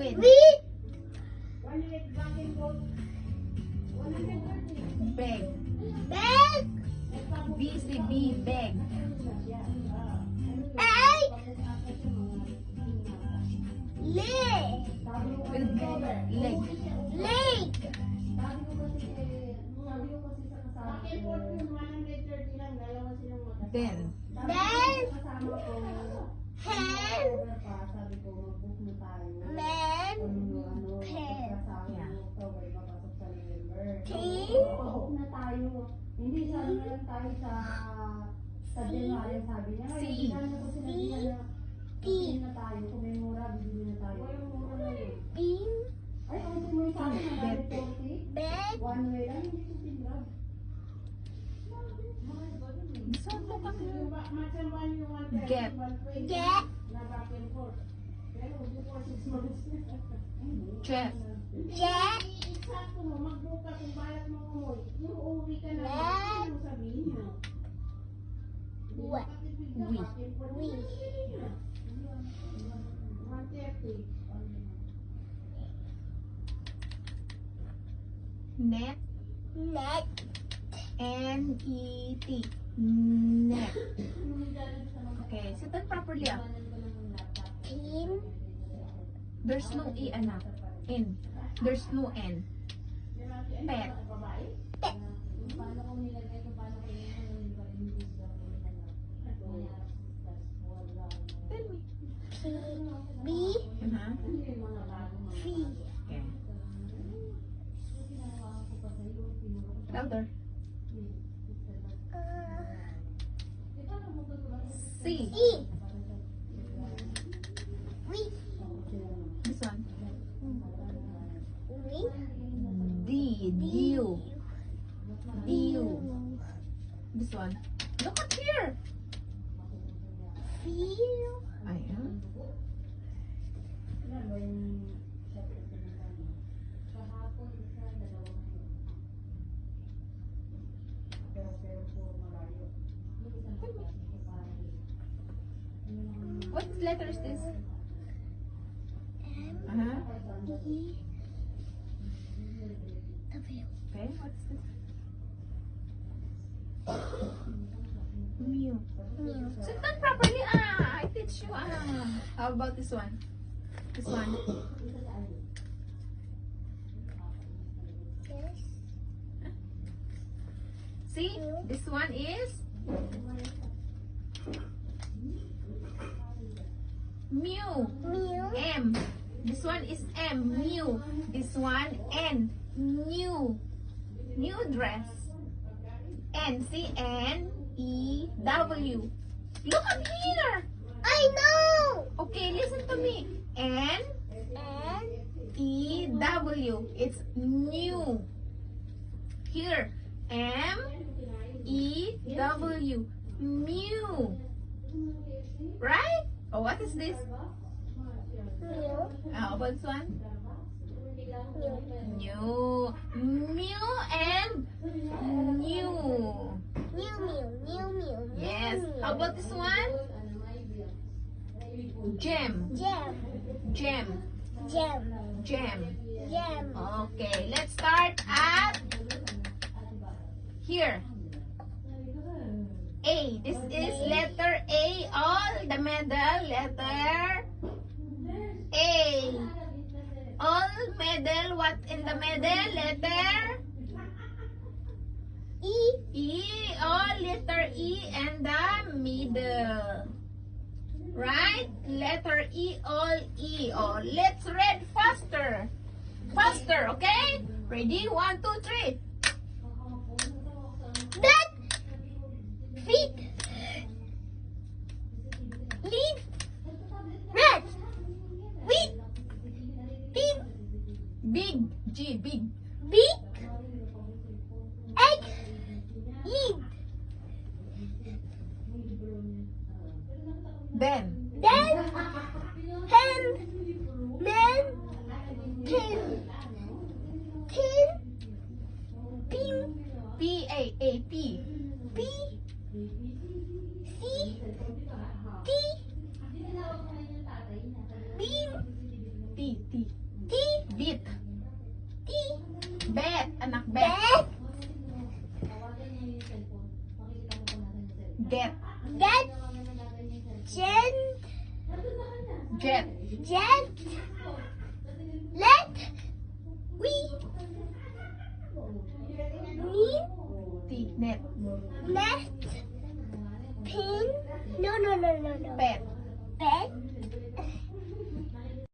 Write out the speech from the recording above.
Tin. Wheat. Beg. Bag. BCB. Beg. Egg. Leg. Leg. Leg. Then. Then. Hand. Man. Pen. Yeah. Team. Hindi sana lang tayo sa January, sabi niya. C. P. Na tayo, kung may mura, bibili na tayo. Bean. Ay, kung ito mo yung sabi na Bed. 40, Bed. one way lang, hindi ko tinrag. Saan mo ka? Get. Get. Chef. Jet. What? We. We. Net. Net. N-E-T. Net. Okay, sit down properly. Team. There's no E, anak. N. There's no N. Pet. Pet. Tell me. B. Uh-huh. C. Okay. Louder. C. E. We. This one. We. D. Dew. Dew. This one. Look up here. Feel. Ayan. What letter is this? M. Uh-huh. E. W. Okay, what's this? Mew. Mew. Sit down properly. I teach you. How about this one? This one. Yes. See? This one is Mew. Mew. M. This one is M. Mew. This one N. New. New dress. N. C. N. E. W. Look up here. I know. Okay, listen to me. N. N. E. W. It's new. Here. M. E. W. Mew. Right? Oh, what is this? Mew. How about this one? Mew. New. Mew and new. Mew. Mew. Mew. Mew. Yes. Mew. How about this one? Gem. Gem. Gem. Gem. Gem. Gem. Okay, let's start at here. A. This is letter A. All the middle letter A. All middle. What in the middle? Letter E. E. All letter E and the middle. Right? Letter E. All E. Oh, let's read faster. Faster, okay? Ready? 1, 2, 3. Back. Feet. Leaf. Rat. Wheat. Pig. Big. G. Big. Beak. Egg. Lead. Then. Then. Hen. Men. Tin. Tin. Pin. P. A. A. P. P. C. T. Bean. T. T. Get. Get. Jen. Jet. Jet. Let. We. Mean. T. Net. Net. Pin. No. Pet.